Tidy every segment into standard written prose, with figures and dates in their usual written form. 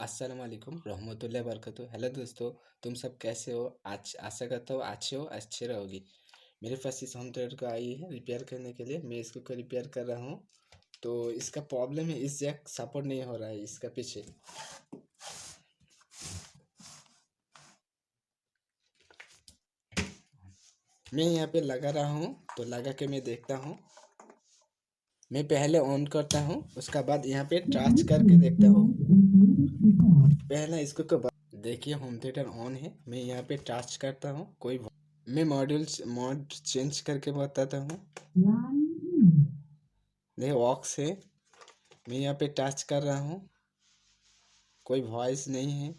अस्सलाम वालेकुम रहमतुल्लाहि बरकatuh। हेलो दोस्तों, तुम सब कैसे हो? आज आशा करता हूँ अच्छे हो, अच्छे रहोगी। मेरे पास इस होम थिएटर को आई है रिपेयर करने के लिए। मैं इसको रिपेयर कर रहा हूँ। तो इसका प्रॉब्लम है, इस जैक सपोर्ट नहीं हो रहा है इसका पीछे। मैं यहाँ पे लगा रहा हूँ, तो लगा के मैं देखता हूँ। मैं पहले ऑन करता हूँ, उसका बाद यहाँ पे टच करके देखता हूँ। पहला इसको देखिए होम थिएटर ऑन है। मैं यहाँ पे टच करता हूँ, कोई मैं मोड चेंज करके बताता हूँ। देखिए वॉक्स है। मैं यहाँ पे टच कर रहा हूँ, कोई वॉइस नहीं है।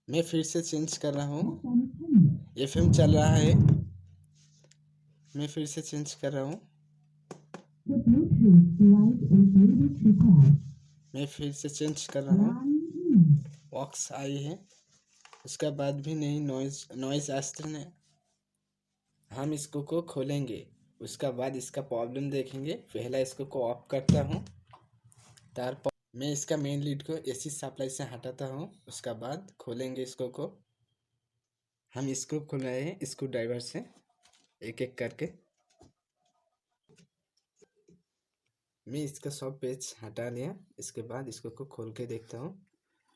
मैं फिर से चेंज कर रहा हूँ, एफएम चल रहा है। मैं फिर से चेंज कर रहा हूँ। मैं फिर से चेंज कर रहा हूँ, वॉक्स आई है। उसका बाद भी नहीं, नॉइज आस्ते नहीं। हम इसको को खोलेंगे, उसका बाद इसका प्रॉब्लम देखेंगे। पहला इसको को ऑफ करता हूँ। तार पर मैं इसका मेन लीड को एसी सप्लाई से हटाता हूँ। उसका बाद खोलेंगे इसको को। हम स्क्रू खोल रहे हैं स्क्रू ड्राइवर से, एक एक करके। मैं इसका सब पेज हटा लिया। इसके बाद इसको को खोल के देखता हूँ।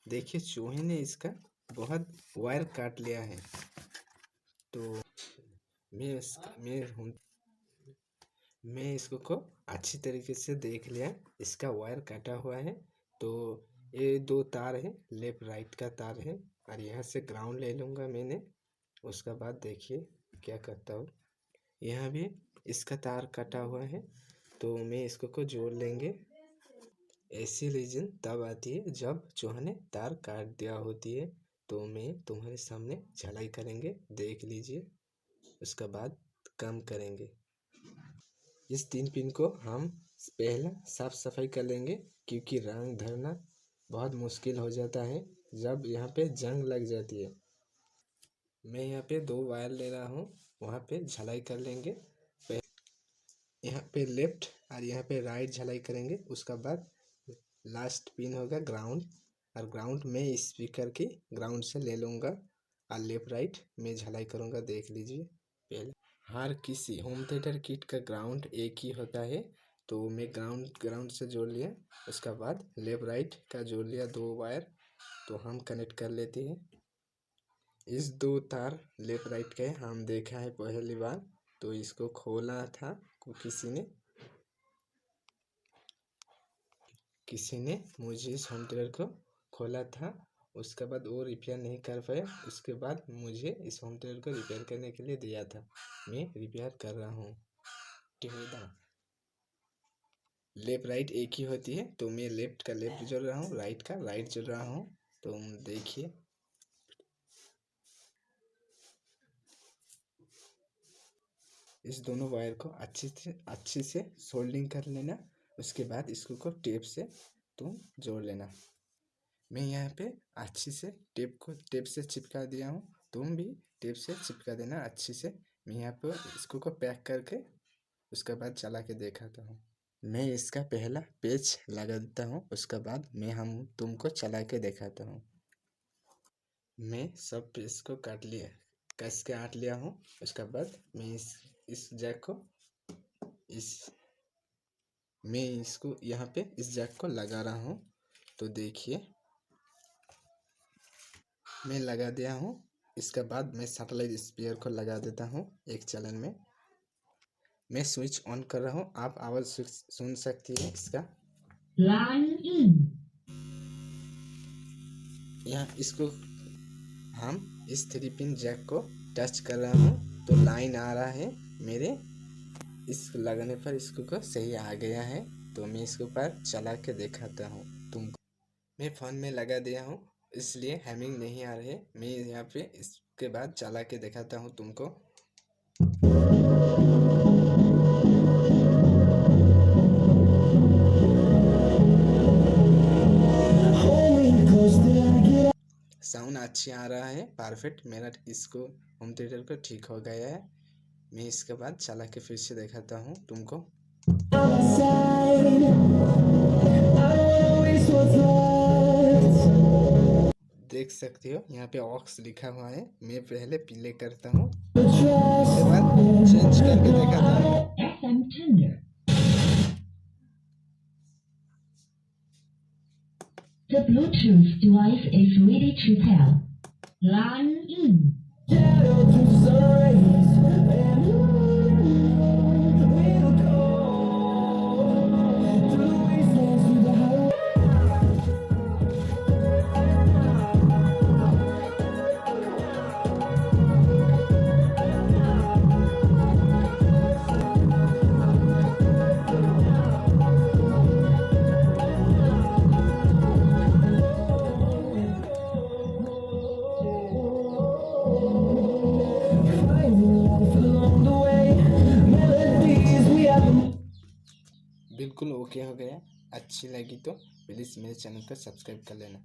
देखिए चूहे ने इसका बहुत वायर काट लिया है। तो मैं इसको को अच्छी तरीके से देख लिया, इसका वायर काटा हुआ है। तो ये दो तार है, लेफ्ट राइट का तार है। और यहाँ से ग्राउंड ले लूँगा मैंने। उसका बाद देखिए क्या करता हूँ। यहाँ भी इसका तार कटा हुआ है, तो मैं इसको को जोड़ लेंगे। ऐसी रीजन तब आती है जब चूहा ने तार काट दिया होती है। तो मैं तुम्हारे सामने झलाई करेंगे, देख लीजिए। उसका बाद काम करेंगे। इस 3 पिन को हम पहले साफ सफाई कर लेंगे, क्योंकि रंग धरना बहुत मुश्किल हो जाता है जब यहाँ पे जंग लग जाती है। मैं यहाँ पे 2 वायर ले रहा हूँ, वहाँ पे झलाई कर लेंगे। यहाँ पे लेफ्ट और यहाँ पे राइट झलाई करेंगे। उसका बाद लास्ट पिन होगा ग्राउंड, और ग्राउंड में स्पीकर की ग्राउंड से ले लूँगा। और लेफ्ट राइट में झलाई करूँगा, देख लीजिए। पहले हर किसी होम थिएटर किट का ग्राउंड एक ही होता है। तो मैं ग्राउंड से जोड़ लिया। उसका बाद लेफ्ट राइट का जोड़ लिया 2 वायर। तो हम कनेक्ट कर लेते हैं। इस 2 तार लेफ्ट राइट के हम देखा है पहली बार। तो इसको खोला था किसी ने मुझे इस होम थिएटर को खोला था। उसके बाद वो रिपेयर नहीं कर पाया। उसके बाद मुझे इस होम थिएटर को रिपेयर करने के लिए दिया था। मैं रिपेयर कर रहा हूँ। लेफ्ट राइट एक ही होती है, तो मैं लेफ्ट का लेफ्ट जोड़ रहा हूँ, राइट का राइट जोड़ रहा हूँ। तो देखिए इस दोनों वायर को अच्छे से सोल्डिंग कर लेना। उसके बाद इसको को टेप से तुम जोड़ लेना। मैं यहाँ पे अच्छे से टेप से चिपका दिया हूँ। तुम भी टेप से चिपका देना अच्छे से। मैं यहाँ पे इसको को पैक करके उसके बाद चला के दिखाता हूँ। मैं इसका पहला पेज लगा देता हूँ। उसके बाद मैं तुमको चला के दिखाता हूँ। मैं सब पेज को कस के आट लिया हूँ। उसके बाद मैं इस जैक को मैं इसको यहाँ पे इस जैक को लगा रहा हूँ। तो देखिए मैं लगा दिया हूँ। इसके बाद मैं सैटेलाइट स्पीकर को लगा देता हूँ एक चैनल में। मैं स्विच ऑन कर रहा हूँ, आप आवाज़ सुन सकती है इसका। यहाँ इसको हम इस 3 पिन जैक को टच कर रहा हूँ, तो लाइन आ रहा है मेरे। इस लगाने पर इसको को सही आ गया है। तो मैं इसके ऊपर चला के दिखाता हूँ तुमको। मैं फ़ोन में लगा दिया हूँ, इसलिए हैमिंग नहीं आ रही है। मैं यहाँ पे इसके बाद चला के दिखाता हूँ तुमको। साउंड अच्छी आ रहा है, परफेक्ट। मेरा इसको होम थिएटर को ठीक हो गया है। मैं इसके बाद चला के फिर से दिखाता हूँ तुमको। देख सकते हो यहाँ पे ऑक्स लिखा हुआ है। मैं पहले प्ले करता हूँ, उसके बाद चेंज करके दिखाता हूँ। FM tender. The Bluetooth device is ready to pair. Line in. बिल्कुल ओके हो गया। अच्छी लगी तो प्लीज़ मेरे चैनल को सब्सक्राइब कर लेना।